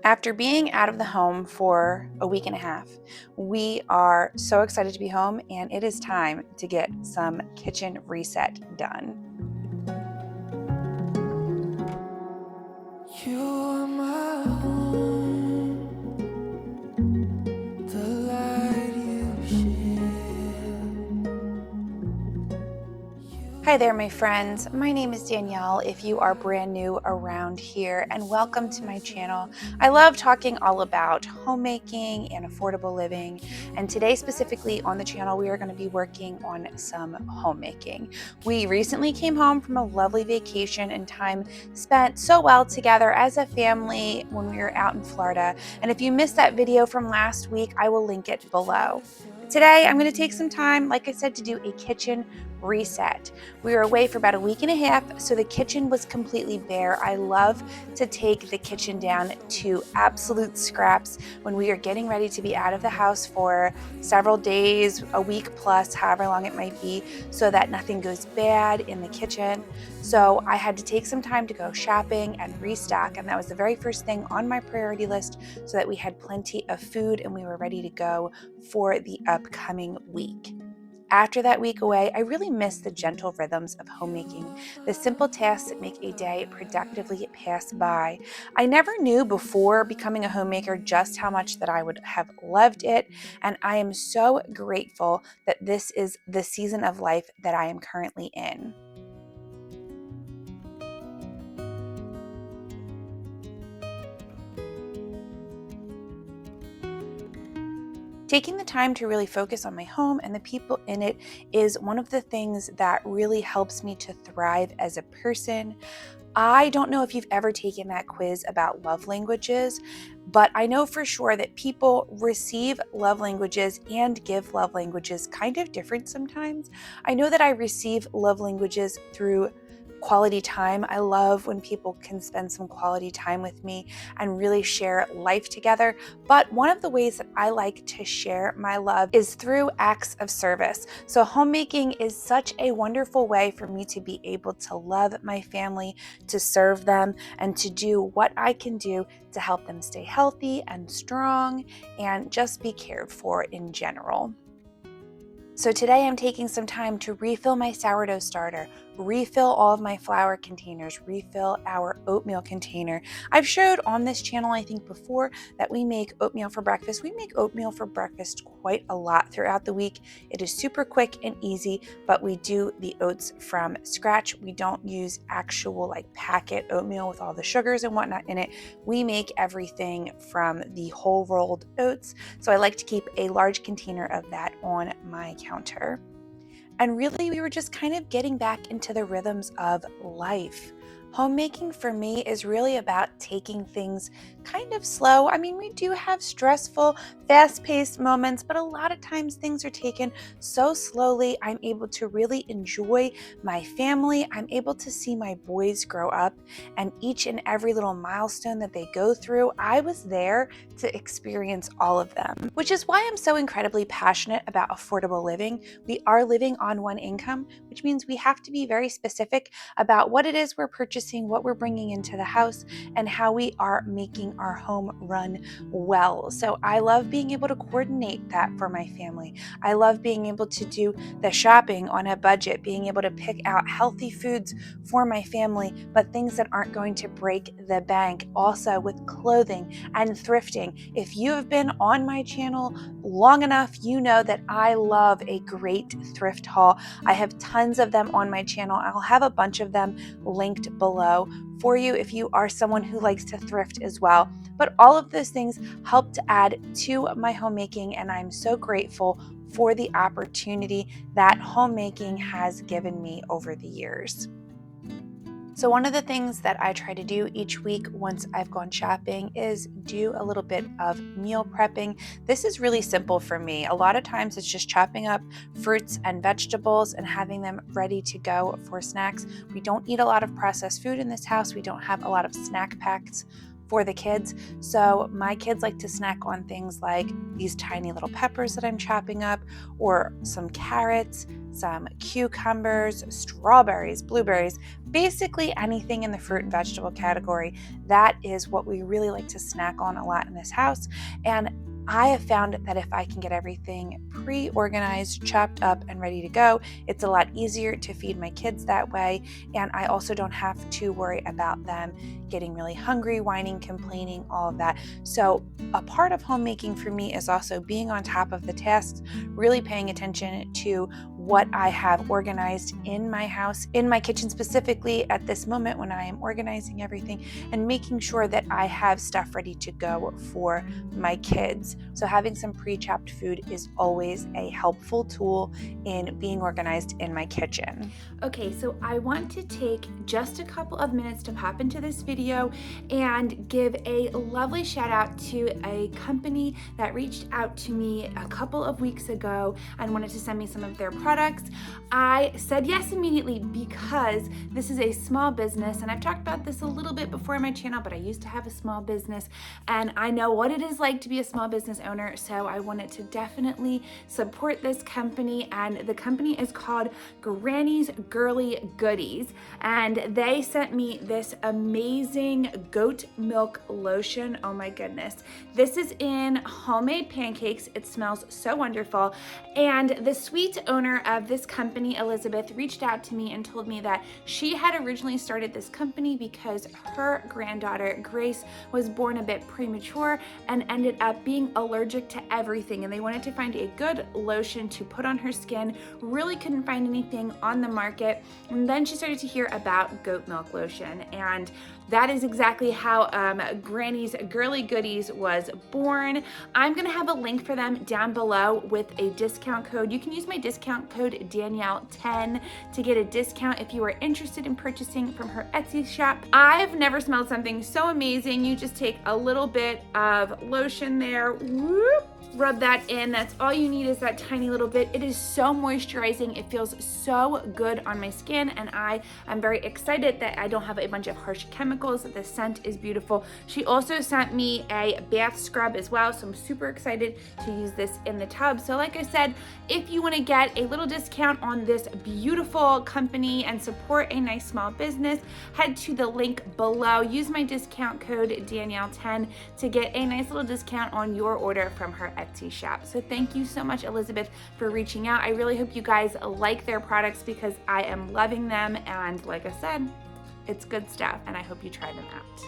After being out of the home for a week and a half, we are so excited to be home, and it is time to get some kitchen reset done. You are my home, the light you share. Hi there, my friends. My name is Danielle, if you are brand new around here, and welcome to my channel. I love talking all about homemaking and affordable living, and today specifically on the channel, we are going to be working on some homemaking. We recently came home from a lovely vacation and time spent so well together as a family when we were out in Florida, and if you missed that video from last week, I will link it below. Today, I'm going to take some time, like I said, to do a kitchen reset. We were away for about a week and a half, so the kitchen was completely bare. I love to take the kitchen down to absolute scraps when we are getting ready to be out of the house for several days, a week plus, however long it might be, so that nothing goes bad in the kitchen. So I had to take some time to go shopping and restock, and that was the very first thing on my priority list so that we had plenty of food and we were ready to go for the upcoming week. After that week away, I really miss the gentle rhythms of homemaking, the simple tasks that make a day productively pass by. I never knew before becoming a homemaker just how much that I would have loved it, and I am so grateful that this is the season of life that I am currently in. Taking the time to really focus on my home and the people in it is one of the things that really helps me to thrive as a person. I don't know if you've ever taken that quiz about love languages, but I know for sure that people receive love languages and give love languages kind of different sometimes. I know that I receive love languages through quality time. I love when people can spend some quality time with me and really share life together. But one of the ways that I like to share my love is through acts of service. So homemaking is such a wonderful way for me to be able to love my family, to serve them, and to do what I can do to help them stay healthy and strong and just be cared for in general. So today I'm taking some time to refill my sourdough starter, refill all of my flour containers, refill our oatmeal container. I've showed on this channel, I think before, that we make oatmeal for breakfast. We make oatmeal for breakfast quite a lot throughout the week. It is super quick and easy, but we do the oats from scratch. We don't use actual like packet oatmeal with all the sugars and whatnot in it. We make everything from the whole rolled oats. So I like to keep a large container of that on my counter. And really, we were just kind of getting back into the rhythms of life. Homemaking for me is really about taking things kind of slow. I mean, we do have stressful, fast-paced moments, but a lot of times things are taken so slowly. I'm able to really enjoy my family. I'm able to see my boys grow up, and each and every little milestone that they go through, I was there to experience all of them, which is why I'm so incredibly passionate about affordable living. We are living on one income, which means we have to be very specific about what it is we're purchasing, what we're bringing into the house, and how we are making our home run well. So I love being able to coordinate that for my family. I love being able to do the shopping on a budget, being able to pick out healthy foods for my family, but things that aren't going to break the bank. Also with clothing and thrifting. If you have been on my channel long enough, you know that I love a great thrift haul. I have tons of them on my channel. I'll have a bunch of them linked below for you if you are someone who likes to thrift as well. But all of those things help to add to my homemaking, and I'm so grateful for the opportunity that homemaking has given me over the years. So one of the things that I try to do each week once I've gone shopping is do a little bit of meal prepping. This is really simple for me. A lot of times it's just chopping up fruits and vegetables and having them ready to go for snacks. We don't eat a lot of processed food in this house. We don't have a lot of snack packs for the kids. So my kids like to snack on things like these tiny little peppers that I'm chopping up, or some carrots, some cucumbers, strawberries, blueberries, basically anything in the fruit and vegetable category. That is what we really like to snack on a lot in this house. And I have found that if I can get everything pre-organized, chopped up, and ready to go, it's a lot easier to feed my kids that way. And I also don't have to worry about them getting really hungry, whining, complaining, all of that. So a part of homemaking for me is also being on top of the tasks, really paying attention to what I have organized in my house, in my kitchen specifically at this moment when I am organizing everything, and making sure that I have stuff ready to go for my kids. So having some pre-chopped food is always a helpful tool in being organized in my kitchen. Okay, so I want to take just a couple of minutes to pop into this video and give a lovely shout out to a company that reached out to me a couple of weeks ago and wanted to send me some of their products. I said yes immediately because this is a small business, and I've talked about this a little bit before on my channel, but I used to have a small business and I know what it is like to be a small business owner, so I wanted to definitely support this company. And the company is called Granny's Girly Goodies, and they sent me this amazing goat milk lotion. Oh my goodness. This is in homemade pancakes. It smells so wonderful. And the sweet owner of this company, Elizabeth, reached out to me and told me that she had originally started this company because her granddaughter, Grace, was born a bit premature and ended up being allergic to everything. And they wanted to find a good lotion to put on her skin. Really couldn't find anything on the market. And then she started to hear about goat milk lotion, and that is exactly how Granny's Girly Goodies was born. I'm gonna have a link for them down below with a discount code. You can use my discount code Danielle10 to get a discount if you are interested in purchasing from her Etsy shop. I've never smelled something so amazing. You just take a little bit of lotion there, whoop, rub that in. That's all you need, is that tiny little bit. It is so moisturizing. It feels so good on my skin, and I am very excited that I don't have a bunch of harsh chemicals. The scent is beautiful. She also sent me a bath scrub as well, so I'm super excited to use this in the tub. So like I said, if you want to get a little discount on this beautiful company and support a nice small business, head to the link below. Use my discount code Danielle10 to get a nice little discount on your order from her Etsy shop. So thank you so much, Elizabeth, for reaching out. I really hope you guys like their products because I am loving them, and like I said, it's good stuff, and I hope you try them out.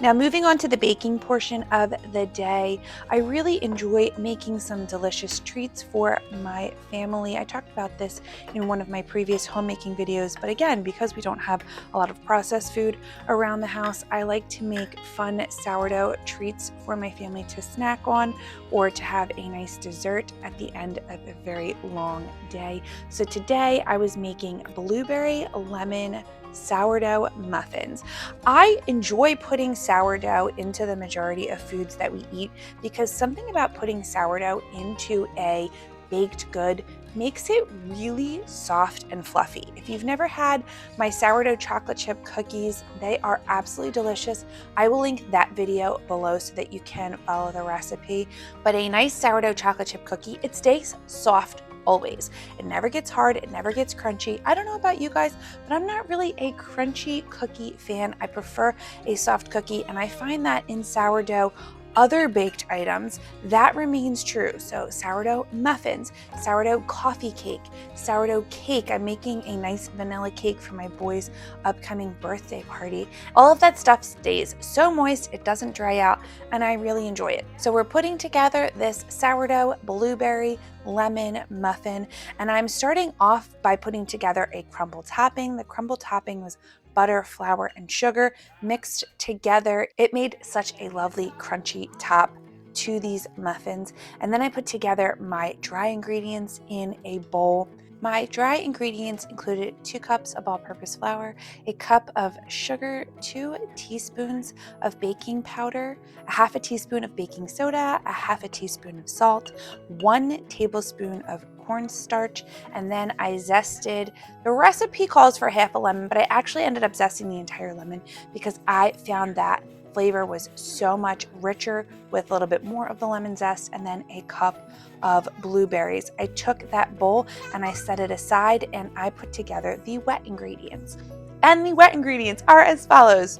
Now, moving on to the baking portion of the day, I really enjoy making some delicious treats for my family. I talked about this in one of my previous homemaking videos, but again, because we don't have a lot of processed food around the house, I like to make fun sourdough treats for my family to snack on, or to have a nice dessert at the end of a very long day. So today I was making blueberry lemon sourdough muffins. I enjoy putting sourdough into the majority of foods that we eat because something about putting sourdough into a baked good makes it really soft and fluffy. If you've never had my sourdough chocolate chip cookies, they are absolutely delicious. I will link that video below so that you can follow the recipe. But a nice sourdough chocolate chip cookie, it stays soft always. It never gets hard, it never gets crunchy. I don't know about you guys, but I'm not really a crunchy cookie fan. I prefer a soft cookie, and I find that in sourdough, other baked items, that remains true. So sourdough muffins, sourdough coffee cake, sourdough cake. I'm making a nice vanilla cake for my boy's upcoming birthday party. All of that stuff stays so moist, it doesn't dry out, and I really enjoy it. So we're putting together this sourdough blueberry lemon muffin, and I'm starting off by putting together a crumble topping. The crumble topping was butter, flour, and sugar mixed together. It made such a lovely crunchy top to these muffins. And then I put together my dry ingredients in a bowl, My dry ingredients included 2 cups of all-purpose flour, a cup of sugar, 2 teaspoons of baking powder, a half a teaspoon of baking soda, a half a teaspoon of salt, 1 tablespoon of cornstarch, and then I zested. The recipe calls for half a lemon, but I actually ended up zesting the entire lemon because I found that flavor was so much richer with a little bit more of the lemon zest, and then a cup of blueberries. I took that bowl and I set it aside and I put together the wet ingredients. And the wet ingredients are as follows: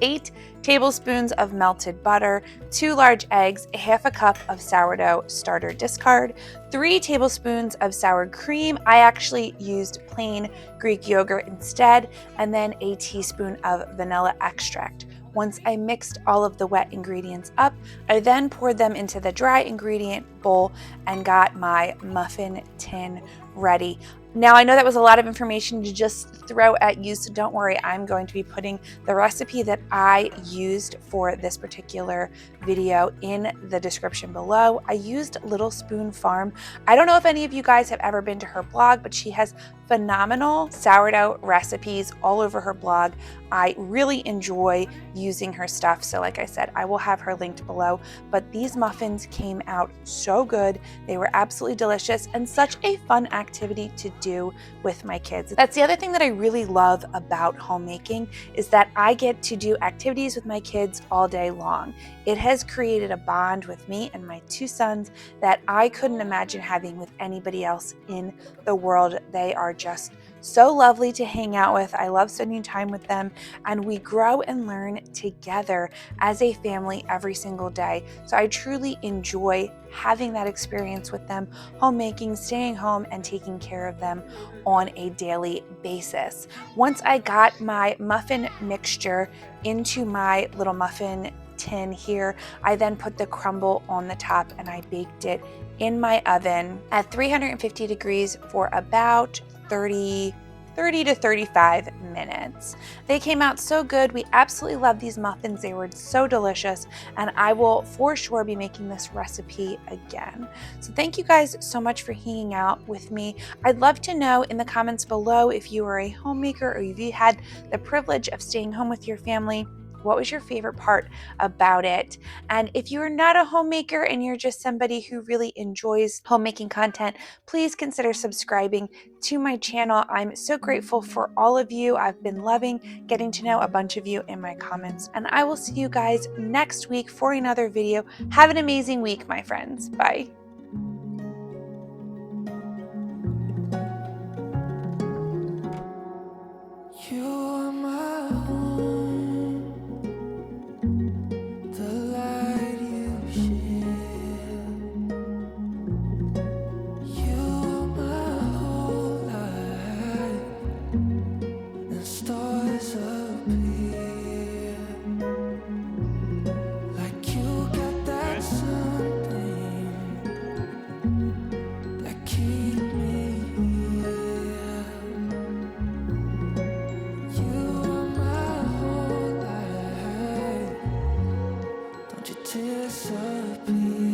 8 tablespoons of melted butter, 2 large eggs, a half a cup of sourdough starter discard, 3 tablespoons of sour cream. I actually used plain Greek yogurt instead, and then a teaspoon of vanilla extract. Once I mixed all of the wet ingredients up, I then poured them into the dry ingredient bowl and got my muffin tin ready. Now, I know that was a lot of information to just throw at you, so don't worry, I'm going to be putting the recipe that I used for this particular video in the description below. I used Little Spoon Farm. I don't know if any of you guys have ever been to her blog, but she has phenomenal sourdough recipes all over her blog. I really enjoy using her stuff, so like I said, I will have her linked below. But these muffins came out so good. They were absolutely delicious and such a fun activity to do with my kids. That's the other thing that I really love about homemaking, is that I get to do activities with my kids all day long. It has created a bond with me and my 2 sons that I couldn't imagine having with anybody else in the world. They are just so lovely to hang out with. I love spending time with them, and we grow and learn together as a family every single day. So I truly enjoy having that experience with them, homemaking, staying home, and taking care of them on a daily basis. Once I got my muffin mixture into my little muffin tin here, I then put the crumble on the top and I baked it in my oven at 350 degrees for about 30 to 35 minutes. They came out so good. We absolutely love these muffins. They were so delicious, and I will for sure be making this recipe again. So thank you guys so much for hanging out with me. I'd love to know in the comments below if you are a homemaker or if you had the privilege of staying home with your family. What was your favorite part about it? And if you are not a homemaker and you're just somebody who really enjoys homemaking content, please consider subscribing to my channel. I'm so grateful for all of you. I've been loving getting to know a bunch of you in my comments, and I will see you guys next week for another video. Have an amazing week, my friends. Bye. You are my home, the light you share. You are my whole life, and stars appear. Like you got that something that keep me here. You are my whole life. Don't you disappear.